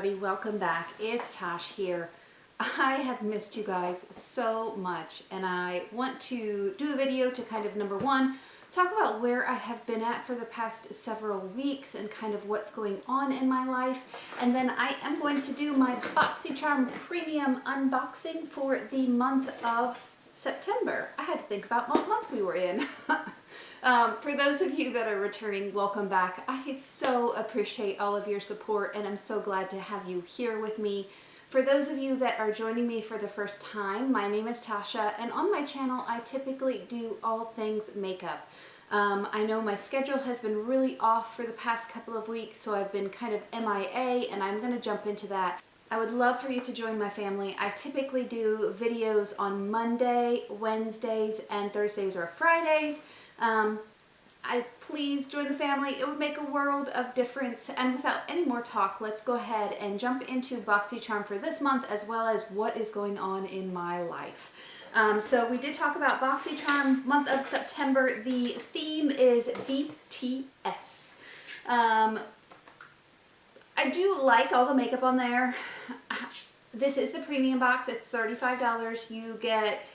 everybody, welcome back. It's Tosh here. I have missed you guys so much and I want to do a video to kind of, number one, talk about where I have been at for the past several weeks and kind of what's going on in my life. And then I am going to do my Boxycharm premium unboxing for the month of September. I had to think about what month we were in. For those of you that are returning, welcome back. I so appreciate all of your support and I'm so glad to have you here with me. For those of you that are joining me for the first time, my name is Tasha and on my channel I typically do all things makeup. I know my schedule has been really off for the past couple of weeks, so I've been kind of MIA and I'm going to jump into that. I would love for you to join my family. I typically do videos on Monday, Wednesdays, and Thursdays or Fridays. Please join the family. It would make a world of difference. And without any more talk, let's go ahead and jump into Boxycharm for this month, as well as what is going on in my life. So we did talk about Boxycharm, month of September. The theme is BTS. I do like all the makeup on there. This is the premium box. It's $35. You get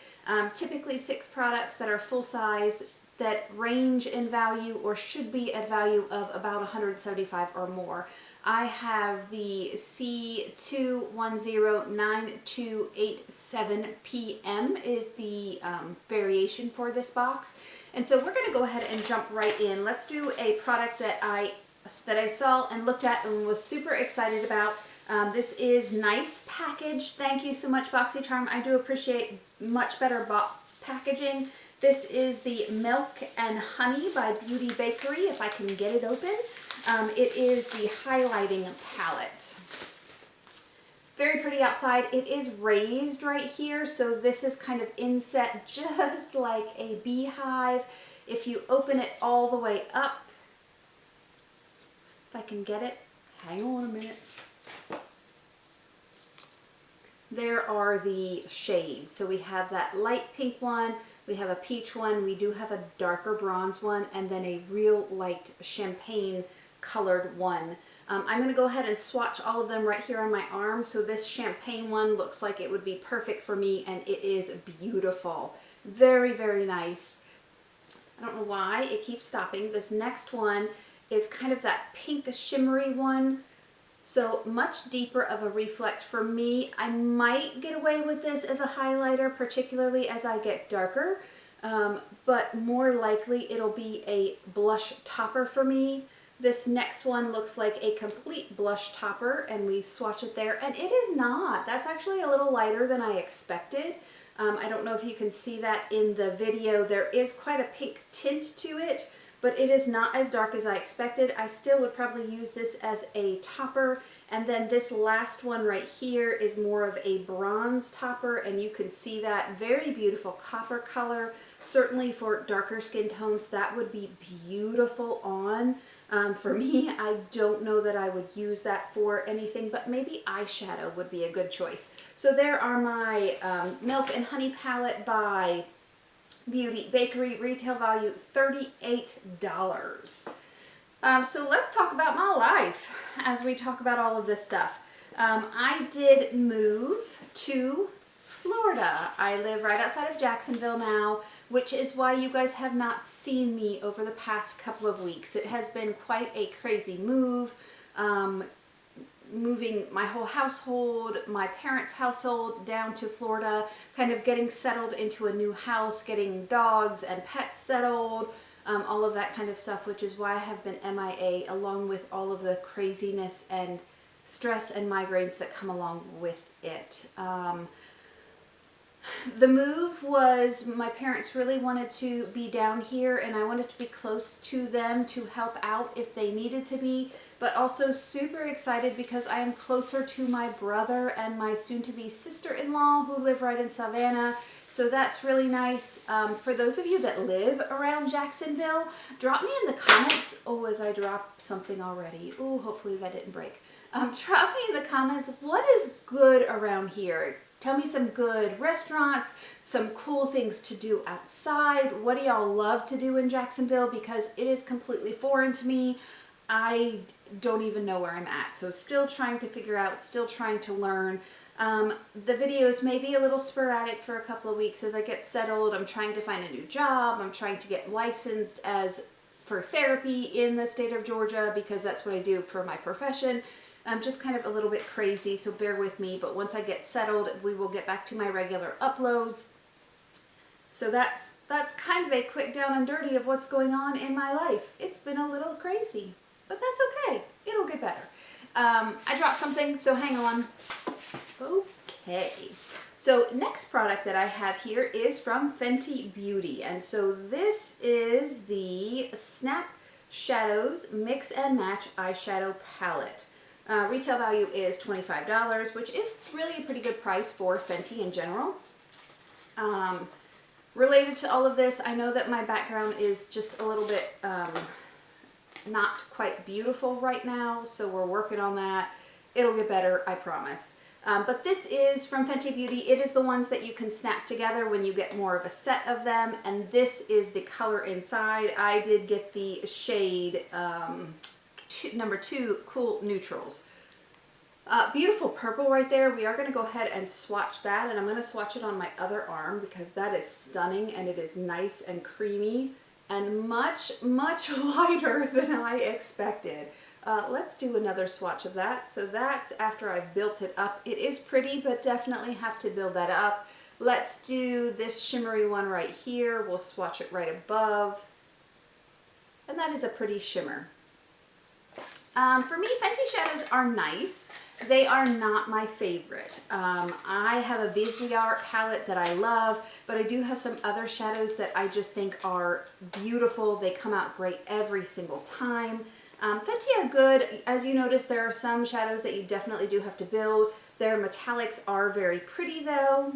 typically 6 products that are full size, that range in value or should be at value of about $175 or more. I have the C2109287PM is the variation for this box. And so we're going to go ahead and jump right in. Let's do a product that I saw and looked at and was super excited about. This is nice package. Thank you so much, Boxycharm. I do appreciate much better packaging. This is the Milk and Honey by Beauty Bakery, if I can get it open. It is the highlighting palette. Very pretty outside. It is raised right here, so this is kind of inset just like a beehive. If you open it all the way up, if I can get it, hang on a minute. There are the shades. So we have that light pink one, we have a peach one, we do have a darker bronze one, and then a real light champagne colored one. I'm going to go ahead and swatch all of them right here on my arm. So this champagne one looks like it would be perfect for me, and it is beautiful. Very, very nice. I don't know why it keeps stopping. This next one is kind of that pink shimmery one. So much deeper of a reflect for me. I might get away with this as a highlighter, particularly as I get darker, but more likely it'll be a blush topper for me. This next one looks like a complete blush topper, and we swatch it there, and it is not. That's actually a little lighter than I expected. I don't know if you can see that in the video. There is quite a pink tint to it, but it is not as dark as I expected. I still would probably use this as a topper. And then this last one right here is more of a bronze topper, and you can see that very beautiful copper color. Certainly for darker skin tones, that would be beautiful on. For me, I don't know that I would use that for anything, but maybe eyeshadow would be a good choice. So there are my Milk and Honey palette by Beauty Bakery, retail value $38. So let's talk about my life as we talk about all of this stuff. I did move to Florida. I live right outside of Jacksonville now, which is why you guys have not seen me over the past couple of weeks. It has been quite a crazy move. Moving my whole household, my parents' household down to Florida, kind of getting settled into a new house, getting dogs and pets settled, all of that kind of stuff, which is why I have been MIA, along with all of the craziness and stress and migraines that come along with it. The move was, my parents really wanted to be down here and I wanted to be close to them to help out if they needed to be, but also super excited because I am closer to my brother and my soon-to-be sister-in-law who live right in Savannah. So that's really nice. For those of you that live around Jacksonville, drop me in the comments. Oh, as I dropped something already. Oh, hopefully that didn't break. Drop me in the comments, what is good around here? Tell me some good restaurants, some cool things to do outside. What do y'all love to do in Jacksonville? Because it is completely foreign to me. I don't even know where I'm at. So still trying to figure out, still trying to learn. The videos may be a little sporadic for a couple of weeks as I get settled. I'm trying to find a new job. I'm trying to get licensed for therapy in the state of Georgia because that's what I do for my profession. I'm just kind of a little bit crazy, so bear with me. But once I get settled, we will get back to my regular uploads. So that's kind of a quick down and dirty of what's going on in my life. It's been a little crazy, but that's okay. It'll get better. I dropped something, so hang on. Okay. So next product that I have here is from Fenty Beauty. And so this is the Snap Shadows Mix and Match Eyeshadow Palette. Retail value is $25, which is really a pretty good price for Fenty in general. Related to all of this, I know that my background is just a little bit not quite beautiful right now, so we're working on that. It'll get better, I promise. But this is from Fenty Beauty. It is the ones that you can snap together when you get more of a set of them, and this is the color inside. I did get the shade number 2, Cool Neutrals. Beautiful purple right there. We are going to go ahead and swatch that, and I'm going to swatch it on my other arm because that is stunning and it is nice and creamy and much, much lighter than I expected. Let's do another swatch of that. So that's after I've built it up. It is pretty, but definitely have to build that up. Let's do this shimmery one right here. We'll swatch it right above. And that is a pretty shimmer. For me, Fenty shadows are nice. They are not my favorite. I have a Boxycharm palette that I love, but I do have some other shadows that I just think are beautiful. They come out great every single time. Fenty are good. As you notice, there are some shadows that you definitely do have to build. Their metallics are very pretty though.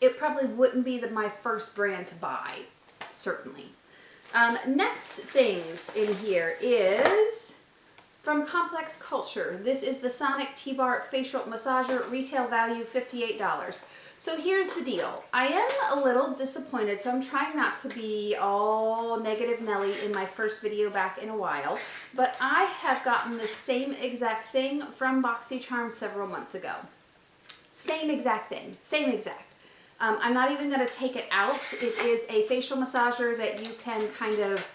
It probably wouldn't be my first brand to buy, certainly. Next things in here is from Complex Culture. This is the Sonic T-Bar Facial Massager, retail value $58. So here's the deal. I am a little disappointed, so I'm trying not to be all negative Nelly in my first video back in a while, but I have gotten the same exact thing from Boxycharm several months ago. Same exact thing, same exact. I'm not even going to take it out. It is a facial massager that you can kind of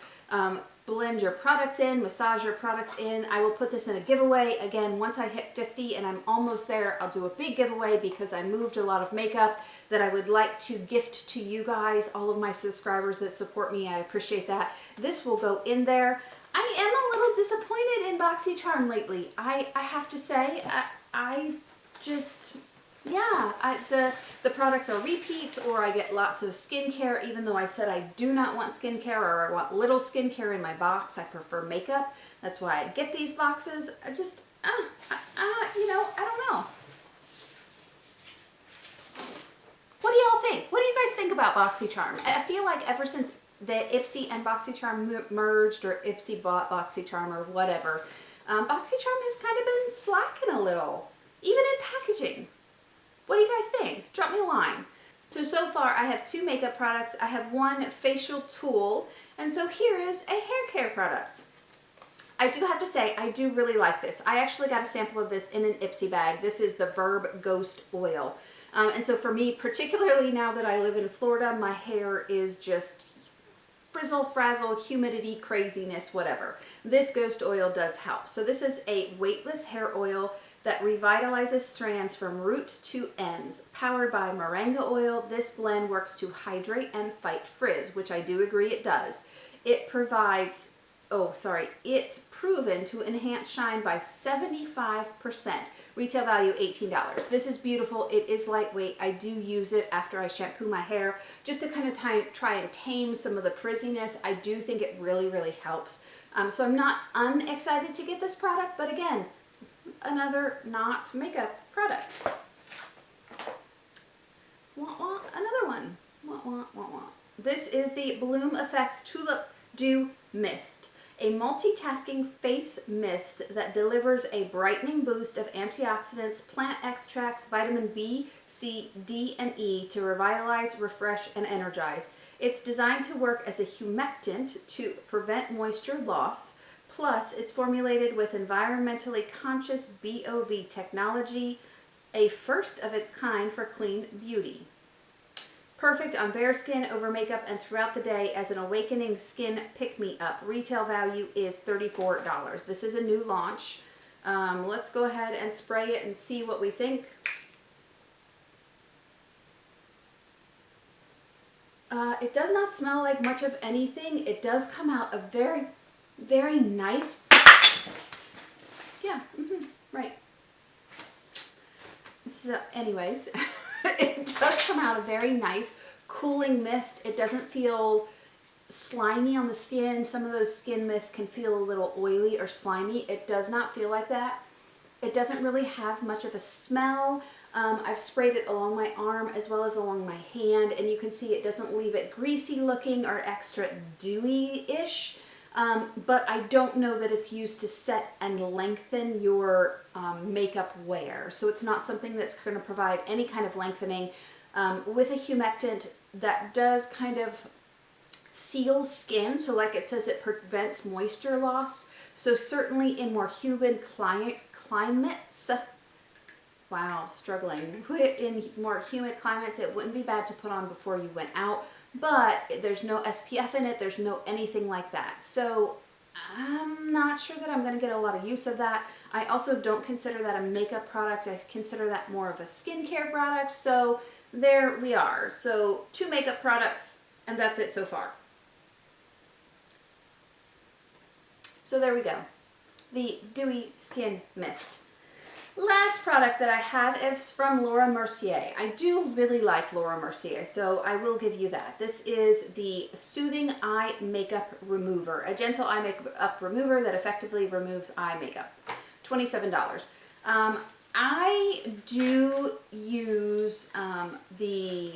blend your products in, massage your products in. I will put this in a giveaway. Again, once I hit 50 and I'm almost there, I'll do a big giveaway because I moved a lot of makeup that I would like to gift to you guys, all of my subscribers that support me. I appreciate that. This will go in there. I am a little disappointed in Boxycharm lately. I have to say, I just... yeah, the products are repeats, or I get lots of skincare, even though I said I do not want skincare, or I want little skincare in my box. I prefer makeup. That's why I get these boxes. I just, you know, I don't know. What do y'all think? What do you guys think about Boxycharm? I feel like ever since the Ipsy and Boxycharm merged, or Ipsy bought Boxycharm or whatever, Boxycharm has kind of been slacking a little, even in packaging. What do you guys think? Drop me a line. So far I have 2 makeup products. I have 1 facial tool, and so here is a hair care product. I do have to say, I do really like this. I actually got a sample of this in an Ipsy bag. This is the Verb Ghost Oil. And so for me, particularly now that I live in Florida, my hair is just frizzle, frazzle, humidity, craziness, whatever. This ghost oil does help. So this is a weightless hair oil that revitalizes strands from root to ends. Powered by moringa oil, this blend works to hydrate and fight frizz, which I do agree it does. It provides, it's proven to enhance shine by 75%. Retail value $18. This is beautiful. It is lightweight. I do use it after I shampoo my hair just to kind of try and tame some of the frizziness. I do think it really, really helps. So I'm not unexcited to get this product, but again, another not makeup product. Another one. This is the Bloom Effects Tulip Dew Mist, a multitasking face mist that delivers a brightening boost of antioxidants, plant extracts, vitamin B, C, D, and E to revitalize, refresh, and energize. It's designed to work as a humectant to prevent moisture loss, Plus, it's formulated with environmentally conscious BOV technology, a first of its kind for clean beauty. Perfect on bare skin, over makeup, and throughout the day as an awakening skin pick-me-up. Retail value is $34. This is a new launch. Let's go ahead and spray it and see what we think. It does not smell like much of anything. It does come out a very, very nice, yeah, right. So anyways, it does come out a very nice cooling mist. It doesn't feel slimy on the skin. Some of those skin mists can feel a little oily or slimy. It does not feel like that. It doesn't really have much of a smell. I've sprayed it along my arm as well as along my hand, and you can see it doesn't leave it greasy looking or extra dewy-ish. But I don't know that it's used to set and lengthen your makeup wear. So it's not something that's going to provide any kind of lengthening. With a humectant that does kind of seal skin, so like it says, it prevents moisture loss. So certainly in more humid climates, wow, struggling. In more humid climates, it wouldn't be bad to put on before you went out. But there's no SPF in it, there's no anything like that. So I'm not sure that I'm going to get a lot of use of that. I also don't consider that a makeup product. I consider that more of a skincare product. So there we are. So 2 makeup products, and that's it so far. So there we go. The Dewy Skin Mist. Last product that I have is from Laura Mercier. I do really like Laura Mercier, so I will give you that. This is the Soothing Eye Makeup Remover, a gentle eye makeup remover that effectively removes eye makeup. $27. I do use the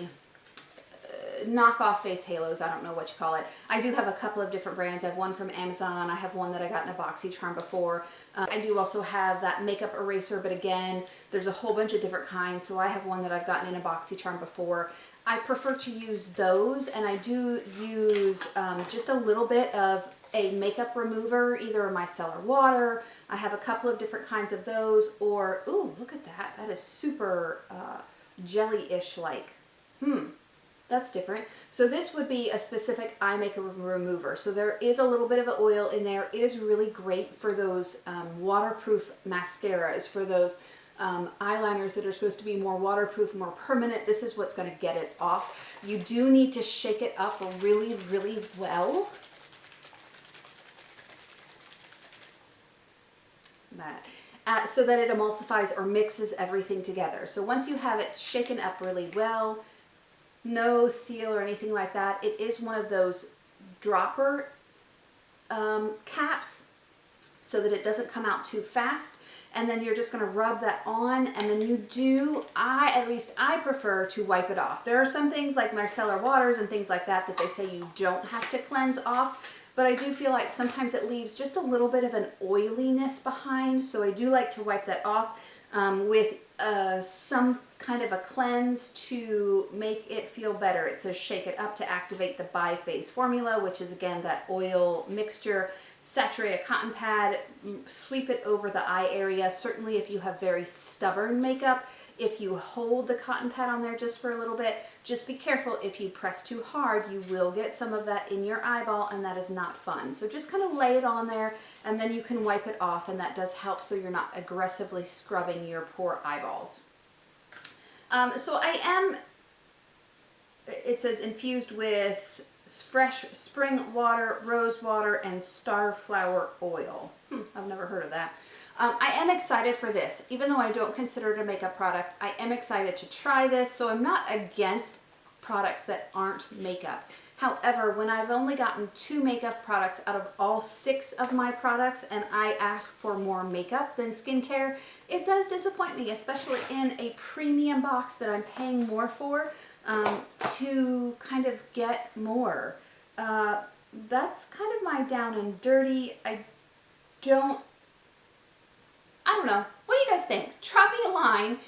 knockoff face halos. I don't know what you call it. I do have a couple of different brands. I have one from Amazon. I have one that I got in a Boxycharm before. I do also have that makeup eraser, but again, there's a whole bunch of different kinds. So I have one that I've gotten in a Boxycharm before. I prefer to use those, and I do use just a little bit of a makeup remover, either a micellar water. I have a couple of different kinds of those, or, ooh, look at that. That is super jelly-ish like. That's different. So this would be a specific eye makeup remover. So there is a little bit of an oil in there. It is really great for those waterproof mascaras, for those eyeliners that are supposed to be more waterproof, more permanent. This is what's going to get it off. You do need to shake it up really, really well. So that it emulsifies or mixes everything together. So once you have it shaken up really well, no seal or anything like that, it is one of those dropper caps so that it doesn't come out too fast. And then you're just going to rub that on, and then you do, at least I prefer to wipe it off. There are some things like micellar waters and things like that that they say you don't have to cleanse off, but I do feel like sometimes it leaves just a little bit of an oiliness behind, so I do like to wipe that off with some kind of a cleanse to make it feel better. It says shake it up to activate the bi-phase formula, which is again that oil mixture. Saturate a cotton pad, sweep it over the eye area. Certainly if you have very stubborn makeup, if you hold the cotton pad on there just for a little bit, just be careful. If you press too hard, you will get some of that in your eyeball, and that is not fun. So just kind of lay it on there, and then you can wipe it off, and that does help so you're not aggressively scrubbing your poor eyeballs. So I am, it says infused with fresh spring water, rose water, and starflower oil. I've never heard of that. I am excited for this. Even though I don't consider it a makeup product, I am excited to try this. So I'm not against products that aren't makeup. However, when I've only gotten 2 makeup products out of all 6 of my products, and I ask for more makeup than skincare, it does disappoint me, especially in a premium box that I'm paying more for, to kind of get more. That's kind of my down and dirty. I don't know. What do you guys think? Drop me a line.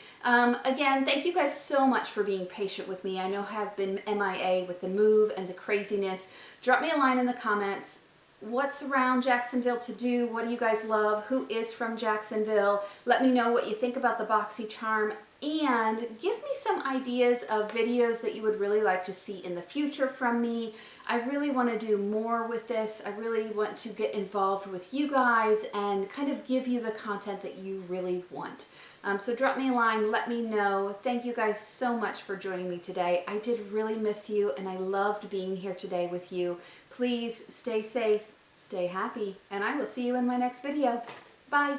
Again, thank you guys so much for being patient with me. I know I've been MIA with the move and the craziness. Drop me a line in the comments. what's around Jacksonville to do. What do you guys love? Who is from Jacksonville? Let me know what you think about the Boxycharm, and give me some ideas of videos that you would really like to see in the future from me. I really want to do more with this. I really want to get involved with you guys and kind of give you the content that you really want. So drop me a line, let me know. Thank you guys so much for joining me today. I did really miss you, and I loved being here today with you. Please stay safe, stay happy, and I will see you in my next video. Bye.